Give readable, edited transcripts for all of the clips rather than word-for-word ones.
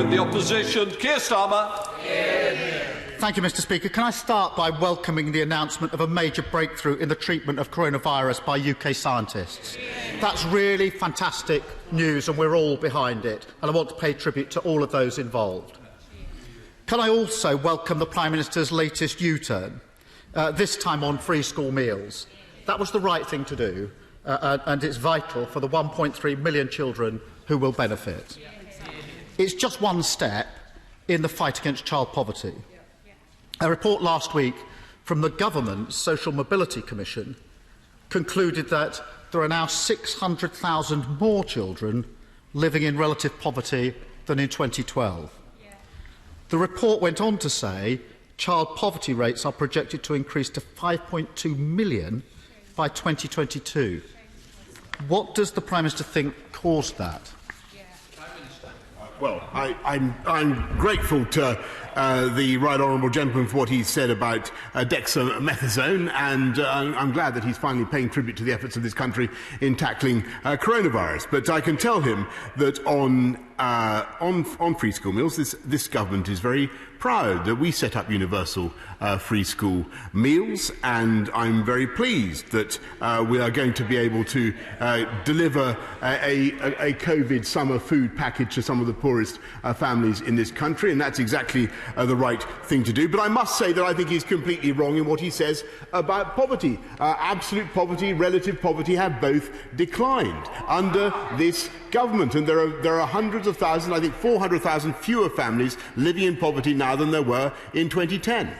in the opposition. Keir Starmer. Thank you, Mr Speaker. Can I start by welcoming the announcement of a major breakthrough in the treatment of coronavirus by UK scientists? That's really fantastic news and we're all behind it, and I want to pay tribute to all of those involved. Can I also welcome the Prime Minister's latest U-turn, this time on free school meals? That was the right thing to do, and it's vital for the 1.3 million children who will benefit. It's just one step in the fight against child poverty. A report last week from the Government's Social Mobility Commission concluded that there are now 600,000 more children living in relative poverty than in 2012. The report went on to say child poverty rates are projected to increase to 5.2 million by 2022. What does the Prime Minister think caused that? Well, I'm grateful to the Right Honourable Gentleman for what he said about dexamethasone, and I'm glad that he's finally paying tribute to the efforts of this country in tackling coronavirus. But I can tell him that on free school meals, this government is very proud that we set up universal free school meals, and I'm very pleased that we are going to be able to deliver a COVID summer food package to some of the poorest families in this country, and that's exactly the right thing to do. But I must say that I think he's completely wrong in what he says about poverty. Absolute poverty, relative poverty have both declined under this government, and there are hundreds of thousands, I think 400,000 fewer families living in poverty now than there were in 2010.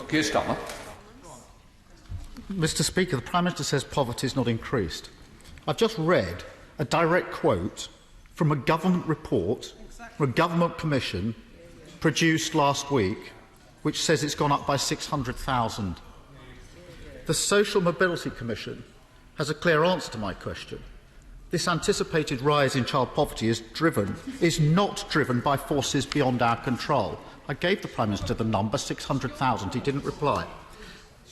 Keir Starmer. Mr Speaker, the Prime Minister says poverty is not increased. I've just read a direct quote from a government report, from a government commission produced last week, which says it's gone up by 600,000. The Social Mobility Commission has a clear answer to my question. This anticipated rise in child poverty is not driven by forces beyond our control. I gave the Prime Minister the number, 600,000. He didn't reply.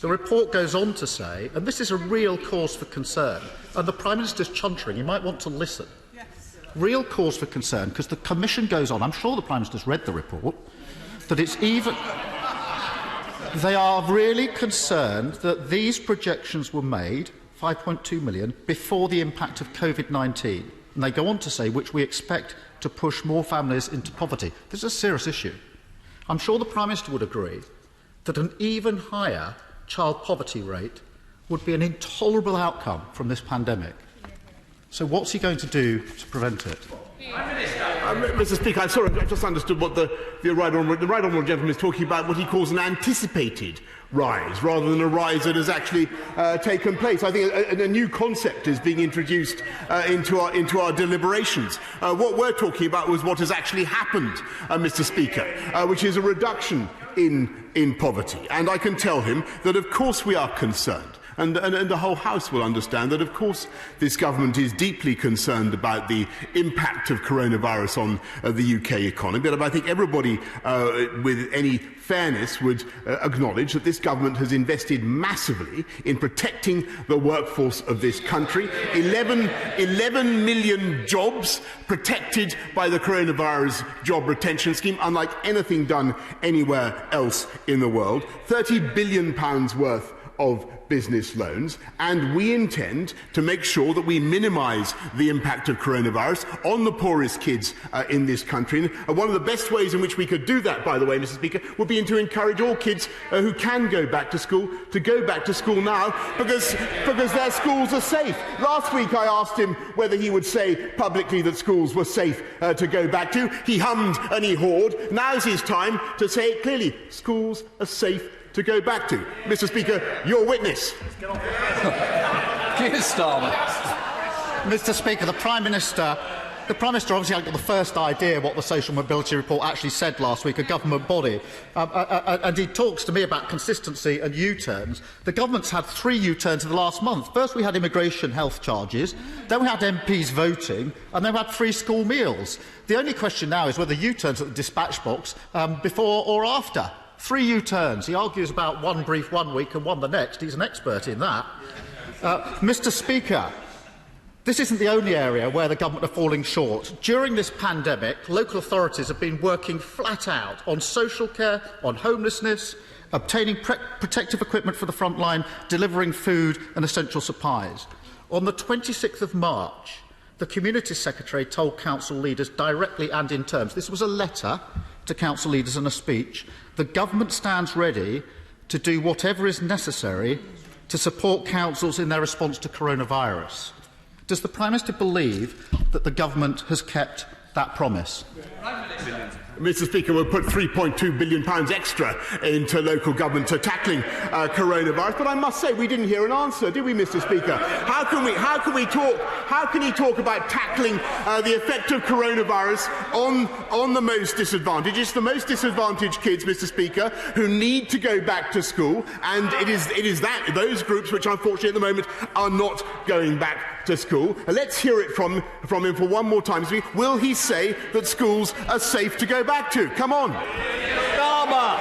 The report goes on to say, and this is a real cause for concern, and the Prime Minister's chuntering, you might want to listen. Yes. Real cause for concern, because the Commission goes on, I'm sure the Prime Minister's read the report, that it's even... They are really concerned that these projections were made, 5.2 million, before the impact of COVID-19. And they go on to say, which we expect to push more families into poverty. This is a serious issue. I'm sure the Prime Minister would agree that an even higher child poverty rate would be an intolerable outcome from this pandemic. So what's he going to do to prevent it? Mr Speaker, I'm sorry, I just understood what the Right Honourable Gentleman is talking about, what he calls an anticipated rise, rather than a rise that has actually taken place. I think a new concept is being introduced into our deliberations. What we're talking about was what has actually happened, Mr Speaker, which is a reduction in poverty. And I can tell him that, of course, we are concerned. And the whole House will understand that, of course, this government is deeply concerned about the impact of coronavirus on the UK economy. But I think everybody with any fairness would acknowledge that this government has invested massively in protecting the workforce of this country. 11 million jobs protected by the coronavirus job retention scheme, unlike anything done anywhere else in the world. £30 billion worth of business loans, and we intend to make sure that we minimise the impact of coronavirus on the poorest kids in this country. And one of the best ways in which we could do that, by the way, Mr Speaker, would be to encourage all kids who can go back to school to go back to school now, because their schools are safe. Last week I asked him whether he would say publicly that schools were safe to go back to. He hummed and he hawed. Now's his time to say it clearly. Schools are safe to go back to. Mr Speaker, your witness. Keir Starmer. Mr Speaker, the Prime Minister obviously had got the first idea what the Social Mobility Report actually said last week, a government body. And he talks to me about consistency and U-turns. The government's had 3 U-turns in the last month. First we had immigration health charges, then we had MPs voting, and then we had free school meals. The only question now is whether U-turns at the dispatch box before or after. 3 U-turns. He argues about one brief one week and one the next. He's an expert in that. Mr Speaker, This isn't the only area where the government are falling short. During this pandemic, local authorities have been working flat out on social care, on homelessness, obtaining protective equipment for the front line, delivering food and essential supplies. On the 26th of March, the Community Secretary told council leaders directly and in terms, this was a letter to council leaders and a speech, the government stands ready to do whatever is necessary to support councils in their response to coronavirus. Does the Prime Minister believe that the government has kept that promise? Mr Speaker, we'll put £3.2 billion extra into local government to tackling coronavirus. But I must say, we didn't hear an answer, did we, Mr Speaker? How can he talk about tackling the effect of coronavirus on the most disadvantaged? It's the most disadvantaged kids, Mr Speaker, who need to go back to school, and it is those groups which, unfortunately, at the moment are not going back to school. Let's hear it from him for one more time. Will he say that schools are safe to go back to? Come on. Starmer.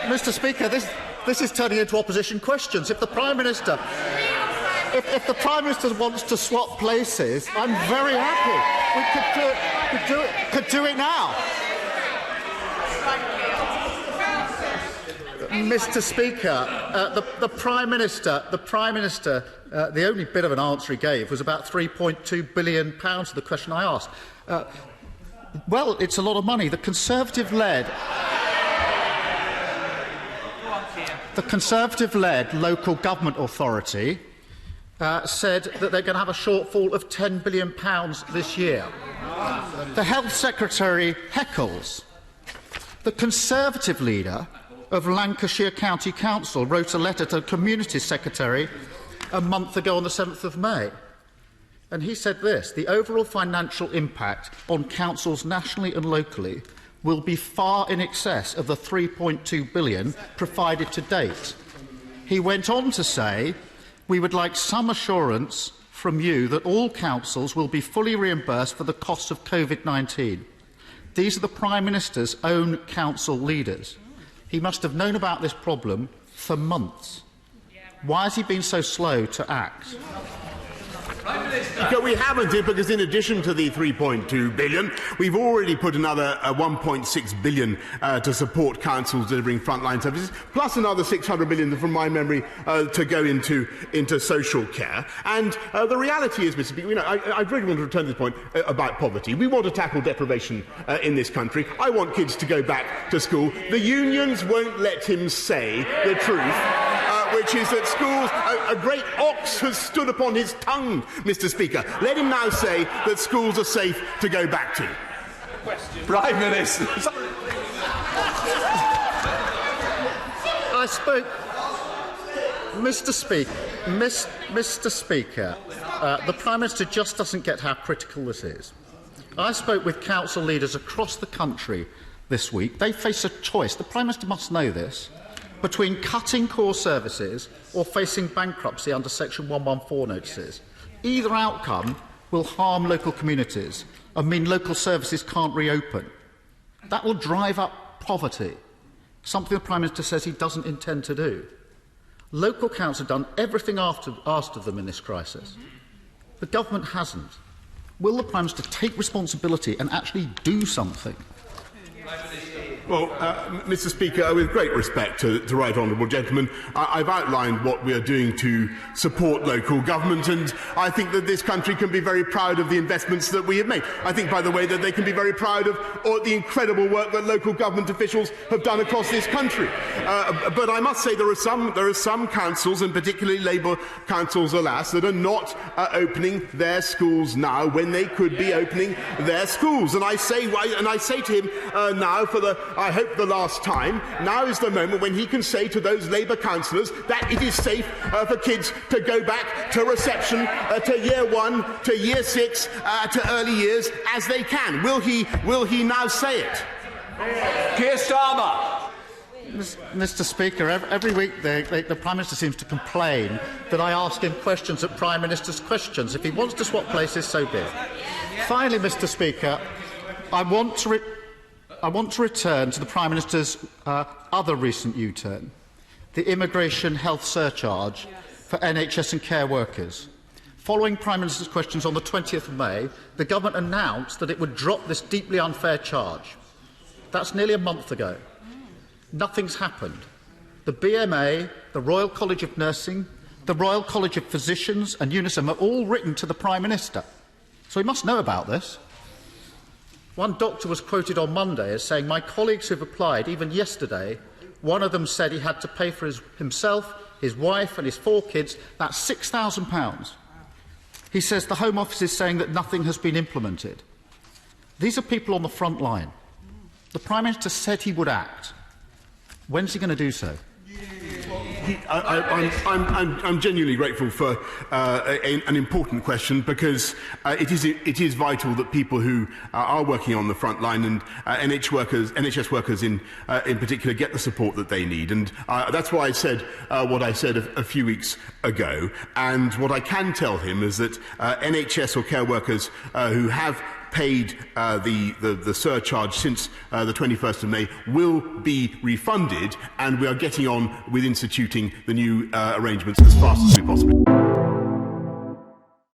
Mr Speaker, this is turning into opposition questions. If the Prime Minister wants to swap places, I'm very happy. We could do it now. Mr Speaker, the Prime Minister, the only bit of an answer he gave was about £3.2 billion to the question I asked. Well, it's a lot of money. The Conservative-led local government authority said that they're going to have a shortfall of £10 billion this year. The Health Secretary heckles. The Conservative leader of Lancashire County Council wrote a letter to the Community Secretary a month ago on the 7th of May. And he said this: the overall financial impact on councils nationally and locally will be far in excess of the £3.2 billion provided to date. He went on to say, we would like some assurance from you that all councils will be fully reimbursed for the costs of COVID-19. These are the Prime Minister's own council leaders. He must have known about this problem for months. Why has he been so slow to act? We haven't, because in addition to the £3.2 billion, we've already put another £1.6 billion to support councils delivering frontline services, plus another £600 million, from my memory, to go into social care. And the reality is, Mr Speaker, I really want to return to this point about poverty. We want to tackle deprivation in this country. I want kids to go back to school. The unions won't let him say the truth, which is that schools, a great ox has stood upon his tongue, Mr Speaker. Let him now say that schools are safe to go back to. Prime Minister. I spoke... Mr Speaker, the Prime Minister just doesn't get how critical this is. I spoke with council leaders across the country this week. They face a choice. The Prime Minister must know this. Between cutting core services or facing bankruptcy under Section 114 notices. Either outcome will harm local communities and mean local services can't reopen. That will drive up poverty, something the Prime Minister says he doesn't intend to do. Local councils have done everything asked of them in this crisis. The government hasn't. Will the Prime Minister take responsibility and actually do something? Well, Mr Speaker, with great respect to the right honourable gentleman, I've outlined what we are doing to support local government, and I think that this country can be very proud of the investments that we have made. I think, by the way, that they can be very proud of the incredible work that local government officials have done across this country. But I must say there are some councils, and particularly Labour councils, alas, that are not opening their schools now when they could be opening their schools. And I say to him now, I hope the last time, now is the moment when he can say to those Labour councillors that it is safe for kids to go back to reception, to year 1, to year 6, to early years as they can. Will he now say it? Keir Starmer. Mr Speaker, every week the Prime Minister seems to complain that I ask him questions at Prime Minister's questions. If he wants to swap places, so be it. Finally, Mr Speaker, I want to return to the Prime Minister's other recent U-turn, the immigration health surcharge for NHS and care workers. following Prime Minister's questions on the 20th of May, the government announced that it would drop this deeply unfair charge. That's nearly a month ago. Nothing's happened. The BMA, the Royal College of Nursing, the Royal College of Physicians and UNICEF have all written to the Prime Minister. So he must know about this. One doctor was quoted on Monday as saying, "My colleagues who've applied, even yesterday, one of them said he had to pay for himself, his wife and his 4 kids. That's £6,000. He says the Home Office is saying that nothing has been implemented. These are people on the front line. The Prime Minister said he would act. When's he going to do so? I'm genuinely grateful for an important question, because it is vital that people who are working on the front line and NHS workers in particular get the support that they need. And that's why I said what I said a few weeks ago. And what I can tell him is that NHS or care workers who have paid the surcharge since the 21st of May will be refunded, and we are getting on with instituting the new arrangements as fast as we possibly can.